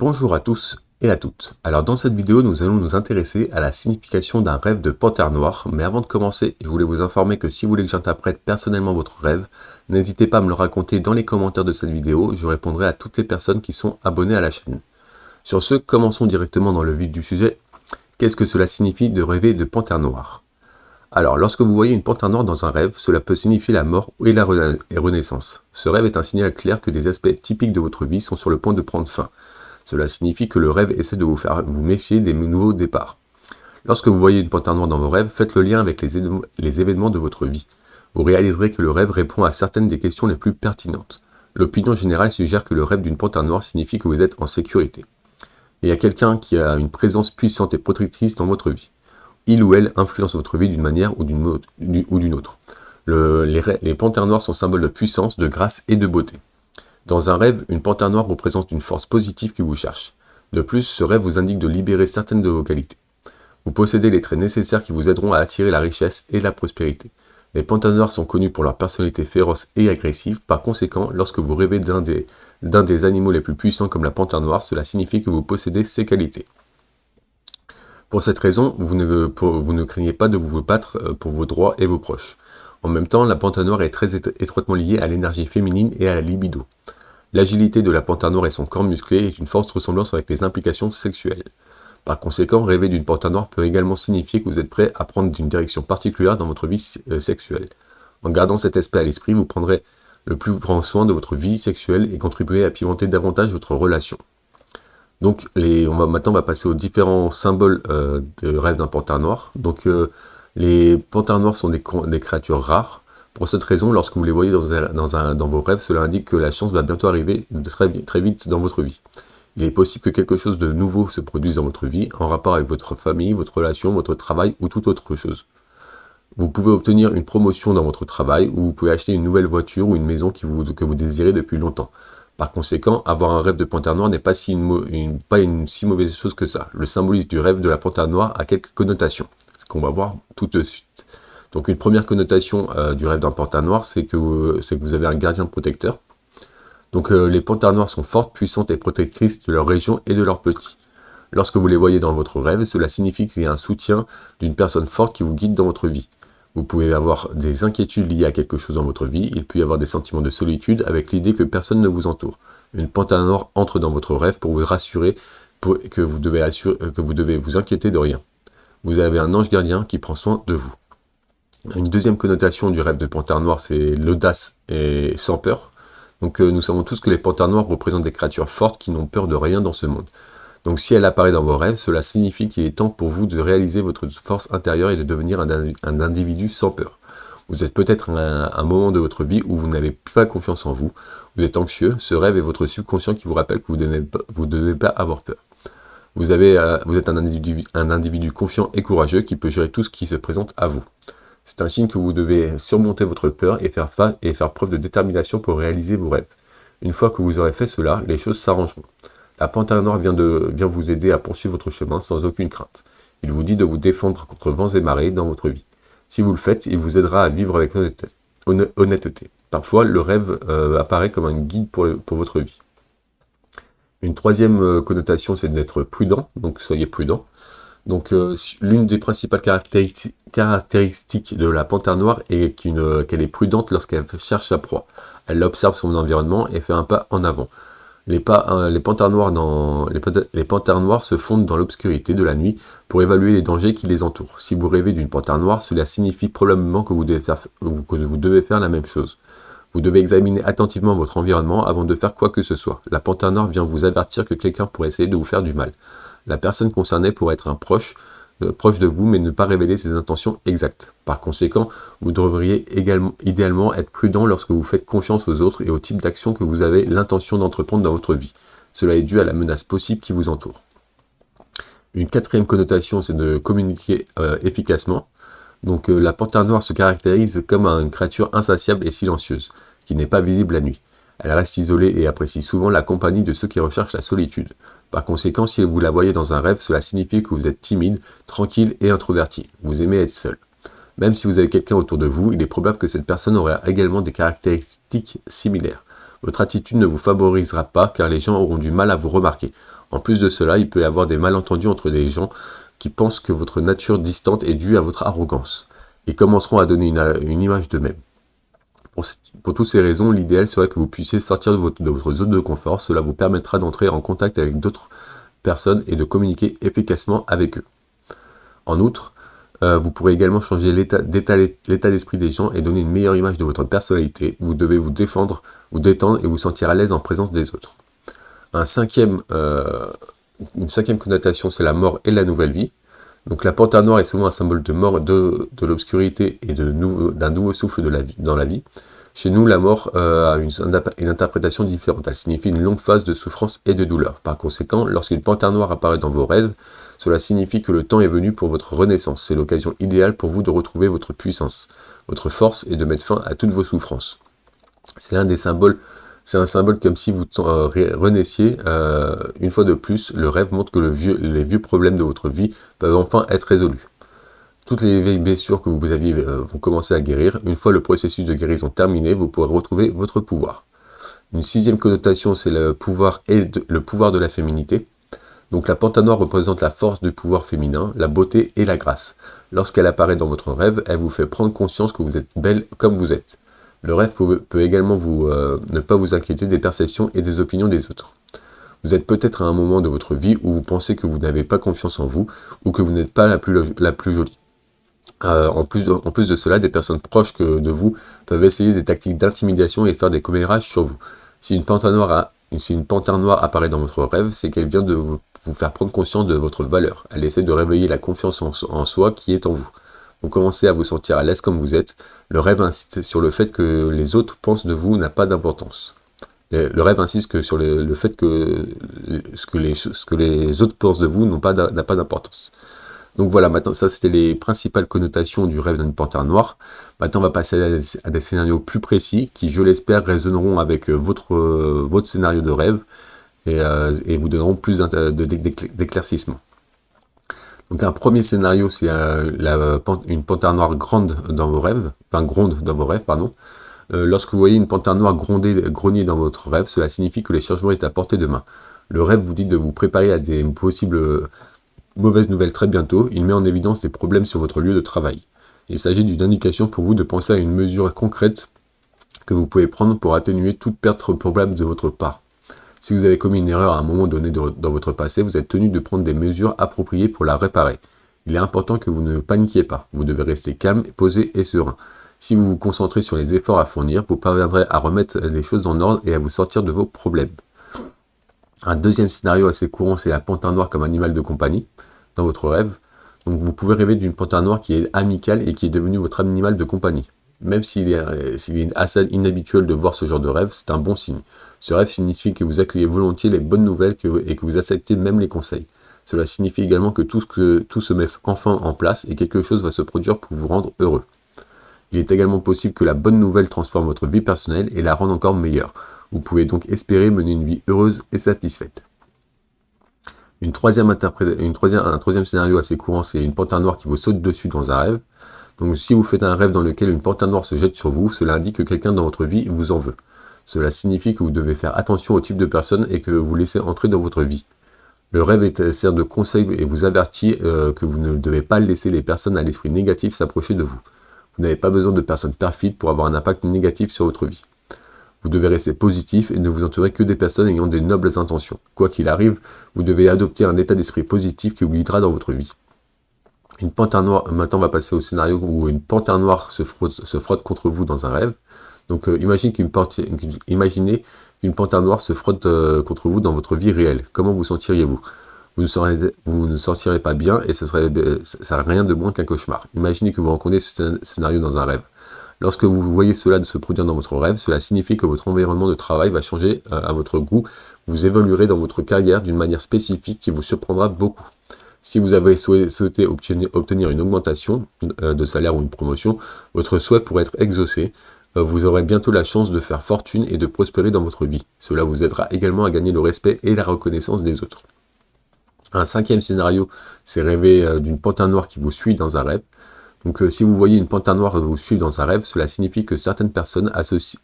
Bonjour à tous et à toutes. Alors dans cette vidéo, nous allons nous intéresser à la signification d'un rêve de panthère noire. Mais avant de commencer, je voulais vous informer que si vous voulez que j'interprète personnellement votre rêve, n'hésitez pas à me le raconter dans les commentaires de cette vidéo. Je répondrai à toutes les personnes qui sont abonnées à la chaîne. Sur ce, commençons directement dans le vif du sujet. Qu'est-ce que cela signifie de rêver de panthère noire? Alors, lorsque vous voyez une panthère noire dans un rêve, cela peut signifier la mort et la renaissance. Ce rêve est un signal clair que des aspects typiques de votre vie sont sur le point de prendre fin. Cela signifie que le rêve essaie de vous faire vous méfier des nouveaux départs. Lorsque vous voyez une panthère noire dans vos rêves, faites le lien avec les événements de votre vie. Vous réaliserez que le rêve répond à certaines des questions les plus pertinentes. L'opinion générale suggère que le rêve d'une panthère noire signifie que vous êtes en sécurité. Il y a quelqu'un qui a une présence puissante et protectrice dans votre vie. Il ou elle influence votre vie d'une manière ou d'une autre. Les panthères noires sont symboles de puissance, de grâce et de beauté. Dans un rêve, une panthère noire représente une force positive qui vous cherche. De plus, ce rêve vous indique de libérer certaines de vos qualités. Vous possédez les traits nécessaires qui vous aideront à attirer la richesse et la prospérité. Les panthères noires sont connues pour leur personnalité féroce et agressive. Par conséquent, lorsque vous rêvez d'un des animaux les plus puissants comme la panthère noire, cela signifie que vous possédez ces qualités. Pour cette raison, vous ne craignez pas de vous battre pour vos droits et vos proches. En même temps, la panthère noire est très étroitement liée à l'énergie féminine et à la libido. L'agilité de la panthère noire et son corps musclé est une forte ressemblance avec les implications sexuelles. Par conséquent, rêver d'une panthère noire peut également signifier que vous êtes prêt à prendre une direction particulière dans votre vie sexuelle. En gardant cet aspect à l'esprit, vous prendrez le plus grand soin de votre vie sexuelle et contribuerez à pimenter davantage votre relation. Donc, maintenant, on va passer aux différents symboles de rêve d'un panthère noire. Donc, les panthères noires sont des créatures rares. Pour cette raison, lorsque vous les voyez dans vos rêves, cela indique que la chance va bientôt arriver très vite dans votre vie. Il est possible que quelque chose de nouveau se produise dans votre vie, en rapport avec votre famille, votre relation, votre travail ou toute autre chose. Vous pouvez obtenir une promotion dans votre travail, ou vous pouvez acheter une nouvelle voiture ou une maison que vous désirez depuis longtemps. Par conséquent, avoir un rêve de panthère noire n'est pas une si mauvaise chose que ça. Le symbolisme du rêve de la panthère noire a quelques connotations, ce qu'on va voir tout de suite. Donc une première connotation du rêve d'un panthère noire, c'est que vous avez un gardien protecteur. Donc les panthères noires sont fortes, puissantes et protectrices de leur région et de leurs petits. Lorsque vous les voyez dans votre rêve, cela signifie qu'il y a un soutien d'une personne forte qui vous guide dans votre vie. Vous pouvez avoir des inquiétudes liées à quelque chose dans votre vie, il peut y avoir des sentiments de solitude avec l'idée que personne ne vous entoure. Une panthère noire entre dans votre rêve pour vous rassurer que vous devez vous inquiéter de rien. Vous avez un ange gardien qui prend soin de vous. Une deuxième connotation du rêve de panthère noire, c'est l'audace et sans peur. Donc nous savons tous que les panthères noires représentent des créatures fortes qui n'ont peur de rien dans ce monde. Donc si elle apparaît dans vos rêves, cela signifie qu'il est temps pour vous de réaliser votre force intérieure et de devenir un individu sans peur. Vous êtes peut-être à un moment de votre vie où vous n'avez pas confiance en vous, vous êtes anxieux, ce rêve est votre subconscient qui vous rappelle que vous ne devez pas avoir peur. Vous êtes un individu confiant et courageux qui peut gérer tout ce qui se présente à vous. C'est un signe que vous devez surmonter votre peur et faire preuve de détermination pour réaliser vos rêves. Une fois que vous aurez fait cela, les choses s'arrangeront. La panthère noire vient vous aider à poursuivre votre chemin sans aucune crainte. Il vous dit de vous défendre contre vents et marées dans votre vie. Si vous le faites, il vous aidera à vivre avec honnêteté. Parfois, le rêve apparaît comme un guide pour votre vie. Une troisième connotation, c'est d'être prudent, donc soyez prudent. Donc l'une des principales caractéristiques de la panthère noire est qu'elle est prudente lorsqu'elle cherche sa proie. Elle observe son environnement et fait un pas en avant. Les panthères noires se fondent dans l'obscurité de la nuit pour évaluer les dangers qui les entourent. Si vous rêvez d'une panthère noire, cela signifie probablement que vous devez faire la même chose. Vous devez examiner attentivement votre environnement avant de faire quoi que ce soit. La panthère noire vient vous avertir que quelqu'un pourrait essayer de vous faire du mal. La personne concernée pourrait être un proche de vous, mais ne pas révéler ses intentions exactes. Par conséquent, vous devriez idéalement être prudent lorsque vous faites confiance aux autres et au type d'action que vous avez l'intention d'entreprendre dans votre vie. Cela est dû à la menace possible qui vous entoure. Une quatrième connotation, c'est de communiquer efficacement. Donc la panthère noire se caractérise comme une créature insatiable et silencieuse, qui n'est pas visible la nuit. Elle reste isolée et apprécie souvent la compagnie de ceux qui recherchent la solitude. Par conséquent, si vous la voyez dans un rêve, cela signifie que vous êtes timide, tranquille et introverti. Vous aimez être seul. Même si vous avez quelqu'un autour de vous, il est probable que cette personne aurait également des caractéristiques similaires. Votre attitude ne vous favorisera pas car les gens auront du mal à vous remarquer. En plus de cela, il peut y avoir des malentendus entre des gens qui pensent que votre nature distante est due à votre arrogance et commenceront à donner une image d'eux-mêmes. Pour toutes ces raisons, l'idéal serait que vous puissiez sortir de votre zone de confort. Cela vous permettra d'entrer en contact avec d'autres personnes et de communiquer efficacement avec eux. En outre, vous pourrez également changer l'état d'esprit des gens et donner une meilleure image de votre personnalité. Vous devez vous défendre, vous détendre et vous sentir à l'aise en présence des autres. Une cinquième connotation, c'est la mort et la nouvelle vie. Donc la panthère noire est souvent un symbole de mort, de l'obscurité et d'un nouveau souffle dans la vie. Chez nous, la mort a une interprétation différente. Elle signifie une longue phase de souffrance et de douleur. Par conséquent, lorsqu'une panthère noire apparaît dans vos rêves, cela signifie que le temps est venu pour votre renaissance. C'est l'occasion idéale pour vous de retrouver votre puissance, votre force et de mettre fin à toutes vos souffrances. C'est un symbole comme si vous renaissiez. Une fois de plus, le rêve montre que les vieux problèmes de votre vie peuvent enfin être résolus. Toutes les vieilles blessures que vous aviez vont commencer à guérir. Une fois le processus de guérison terminé, vous pourrez retrouver votre pouvoir. Une sixième connotation, c'est le pouvoir de la féminité. Donc la panthère noire représente la force du pouvoir féminin, la beauté et la grâce. Lorsqu'elle apparaît dans votre rêve, elle vous fait prendre conscience que vous êtes belle comme vous êtes. Le rêve peut également ne pas vous inquiéter des perceptions et des opinions des autres. Vous êtes peut-être à un moment de votre vie où vous pensez que vous n'avez pas confiance en vous ou que vous n'êtes pas la plus jolie. En plus de cela, des personnes proches de vous peuvent essayer des tactiques d'intimidation et faire des commérages sur vous. Si une panthère noire apparaît dans votre rêve, c'est qu'elle vient de vous faire prendre conscience de votre valeur. Elle essaie de réveiller la confiance en soi qui est en vous. Vous commencez à vous sentir à l'aise comme vous êtes. Le rêve insiste sur le fait que les autres pensent de vous n'a pas d'importance. Le rêve insiste sur le fait que ce que les autres pensent de vous n'a pas d'importance. Donc voilà, maintenant ça c'était les principales connotations du rêve d'une panthère noire. Maintenant on va passer à des scénarios plus précis qui, je l'espère, résonneront avec votre scénario de rêve et vous donneront plus d'éclaircissement. Donc un premier scénario, c'est une panthère noire gronde dans vos rêves, pardon. Lorsque vous voyez une panthère noire grogner dans votre rêve, cela signifie que les changements est à portée de main. Le rêve vous dit de vous préparer à des possibles mauvaises nouvelles très bientôt. Il met en évidence des problèmes sur votre lieu de travail. Il s'agit d'une indication pour vous de penser à une mesure concrète que vous pouvez prendre pour atténuer toute perte probable de votre part. Si vous avez commis une erreur à un moment donné dans votre passé, vous êtes tenu de prendre des mesures appropriées pour la réparer. Il est important que vous ne paniquiez pas. Vous devez rester calme, posé et serein. Si vous vous concentrez sur les efforts à fournir, vous parviendrez à remettre les choses en ordre et à vous sortir de vos problèmes. Un deuxième scénario assez courant, c'est la panthère noire comme animal de compagnie dans votre rêve. Donc vous pouvez rêver d'une panthère noire qui est amicale et qui est devenue votre animal de compagnie. Même s'il est assez inhabituel de voir ce genre de rêve, c'est un bon signe. Ce rêve signifie que vous accueillez volontiers les bonnes nouvelles et que vous acceptez même les conseils. Cela signifie également que tout se met enfin en place et quelque chose va se produire pour vous rendre heureux. Il est également possible que la bonne nouvelle transforme votre vie personnelle et la rende encore meilleure. Vous pouvez donc espérer mener une vie heureuse et satisfaite. Un troisième scénario assez courant, c'est une panthère noire qui vous saute dessus dans un rêve. Donc si vous faites un rêve dans lequel une panthère noire se jette sur vous, cela indique que quelqu'un dans votre vie vous en veut. Cela signifie que vous devez faire attention au type de personne et que vous laissez entrer dans votre vie. Le rêve sert de conseil et vous avertit que vous ne devez pas laisser les personnes à l'esprit négatif s'approcher de vous. Vous n'avez pas besoin de personnes perfides pour avoir un impact négatif sur votre vie. Vous devez rester positif et ne vous entourer que des personnes ayant des nobles intentions. Quoi qu'il arrive, vous devez adopter un état d'esprit positif qui vous guidera dans votre vie. Une panthère noire, maintenant on va passer au scénario où une panthère noire se frotte contre vous dans un rêve. Donc imaginez qu'une panthère noire se frotte contre vous dans votre vie réelle. Comment vous sentiriez-vous ? Vous ne sentirez pas bien et ça serait rien de moins qu'un cauchemar. Imaginez que vous rencontrez ce scénario dans un rêve. Lorsque vous voyez cela se produire dans votre rêve, cela signifie que votre environnement de travail va changer à votre goût. Vous évoluerez dans votre carrière d'une manière spécifique qui vous surprendra beaucoup. Si vous avez souhaité obtenir une augmentation de salaire ou une promotion, votre souhait pourrait être exaucé. Vous aurez bientôt la chance de faire fortune et de prospérer dans votre vie. Cela vous aidera également à gagner le respect et la reconnaissance des autres. Un cinquième scénario, c'est rêver d'une panthère noire qui vous suit dans un rêve. Donc si vous voyez une panthère noire vous suivre dans un rêve, cela signifie que certaines personnes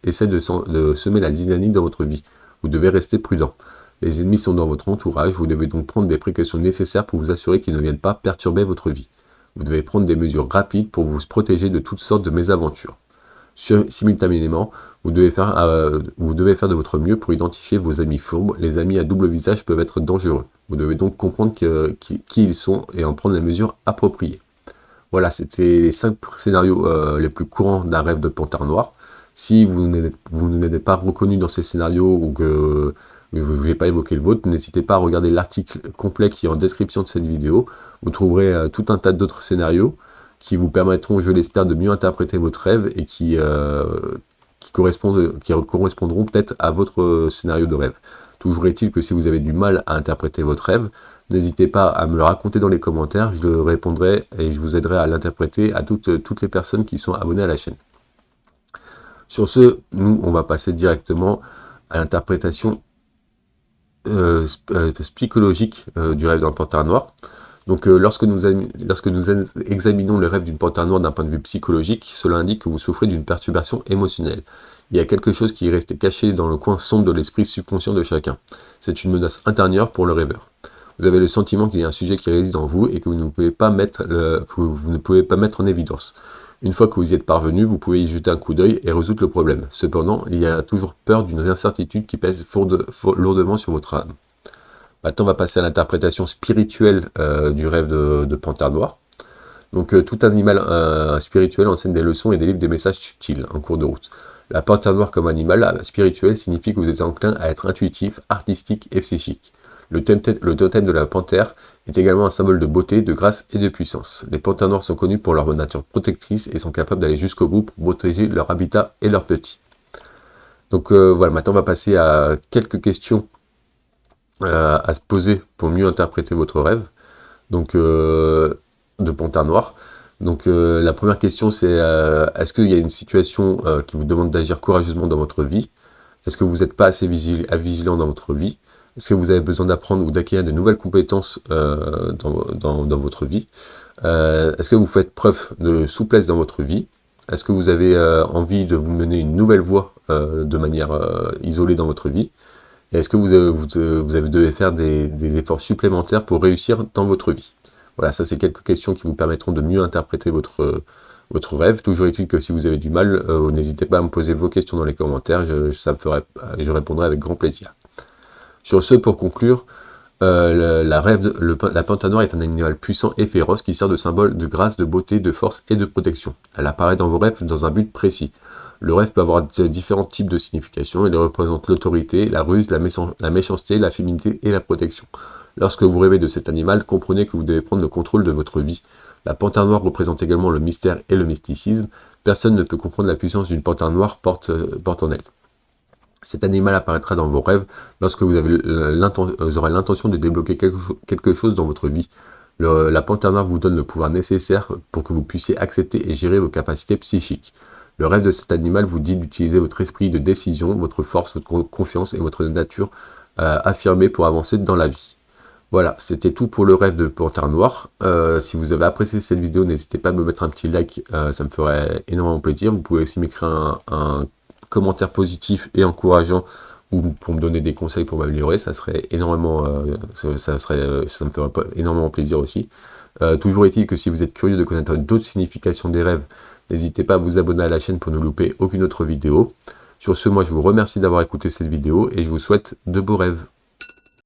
essaient de semer la zizanie dans votre vie. Vous devez rester prudent. Les ennemis sont dans votre entourage, vous devez donc prendre des précautions nécessaires pour vous assurer qu'ils ne viennent pas perturber votre vie. Vous devez prendre des mesures rapides pour vous protéger de toutes sortes de mésaventures. Simultanément, vous devez faire de votre mieux pour identifier vos amis fourbes. Les amis à double visage peuvent être dangereux. Vous devez donc comprendre qui ils sont et en prendre les mesures appropriées. Voilà, c'était les 5 scénarios les plus courants d'un rêve de panthère noire. Si vous n'êtes pas reconnu dans ces scénarios ou que je ne vais pas évoquer le vôtre, n'hésitez pas à regarder l'article complet qui est en description de cette vidéo. Vous trouverez tout un tas d'autres scénarios qui vous permettront, je l'espère, de mieux interpréter votre rêve et qui correspondront peut-être à votre scénario de rêve. Toujours est-il que si vous avez du mal à interpréter votre rêve, n'hésitez pas à me le raconter dans les commentaires, je le répondrai et je vous aiderai à l'interpréter à toutes les personnes qui sont abonnées à la chaîne. Sur ce, nous, on va passer directement à l'interprétation psychologique du rêve d'un panthère noir. Donc lorsque nous examinons le rêve d'une panthère noire d'un point de vue psychologique, cela indique que vous souffrez d'une perturbation émotionnelle. Il y a quelque chose qui est resté caché dans le coin sombre de l'esprit subconscient de chacun. C'est une menace intérieure pour le rêveur. Vous avez le sentiment qu'il y a un sujet qui réside en vous et que vous ne pouvez pas mettre en évidence. Une fois que vous y êtes parvenu, vous pouvez y jeter un coup d'œil et résoudre le problème. Cependant, il y a toujours peur d'une incertitude qui pèse lourdement sur votre âme. Maintenant, on va passer à l'interprétation spirituelle du rêve de panthère noire. Donc, tout animal spirituel enseigne des leçons et délivre des messages subtils en cours de route. La panthère noire comme animal spirituel signifie que vous êtes enclin à être intuitif, artistique et psychique. Le totem de la panthère est également un symbole de beauté, de grâce et de puissance. Les panthères noires sont connues pour leur nature protectrice et sont capables d'aller jusqu'au bout pour protéger leur habitat et leurs petits. Donc voilà, maintenant on va passer à quelques questions à se poser pour mieux interpréter votre rêve donc de panthère noire. Donc la première question c'est est-ce qu'il y a une situation qui vous demande d'agir courageusement dans votre vie? Est-ce que vous n'êtes pas assez vigilant dans votre vie? Est-ce que vous avez besoin d'apprendre ou d'acquérir de nouvelles compétences dans votre vie? Est-ce que vous faites preuve de souplesse dans votre vie? Est-ce que vous avez envie de vous mener une nouvelle voie de manière isolée dans votre vie? Et est-ce que vous devez faire des efforts supplémentaires pour réussir dans votre vie? Voilà, ça c'est quelques questions qui vous permettront de mieux interpréter votre rêve. Toujours est-il que si vous avez du mal, n'hésitez pas à me poser vos questions dans les commentaires, je répondrai avec grand plaisir. Sur ce, pour conclure, la panthère noire est un animal puissant et féroce qui sert de symbole de grâce, de beauté, de force et de protection. Elle apparaît dans vos rêves dans un but précis. Le rêve peut avoir différents types de significations. Il représente l'autorité, la ruse, la méchanceté, la féminité et la protection. Lorsque vous rêvez de cet animal, comprenez que vous devez prendre le contrôle de votre vie. La panthère noire représente également le mystère et le mysticisme. Personne ne peut comprendre la puissance d'une panthère noire porte en elle. Cet animal apparaîtra dans vos rêves lorsque vous aurez l'intention de débloquer quelque chose dans votre vie. La panthère noire vous donne le pouvoir nécessaire pour que vous puissiez accepter et gérer vos capacités psychiques. Le rêve de cet animal vous dit d'utiliser votre esprit de décision, votre force, votre confiance et votre nature affirmée pour avancer dans la vie. Voilà, c'était tout pour le rêve de panthère noire. Si vous avez apprécié cette vidéo, n'hésitez pas à me mettre un petit like, ça me ferait énormément plaisir. Vous pouvez aussi m'écrire un commentaire positif et encourageant ou pour me donner des conseils pour m'améliorer, ça serait énormément, ça me ferait énormément plaisir aussi. Toujours est-il que si vous êtes curieux de connaître d'autres significations des rêves, n'hésitez pas à vous abonner à la chaîne pour ne louper aucune autre vidéo. Sur ce, moi je vous remercie d'avoir écouté cette vidéo et je vous souhaite de beaux rêves.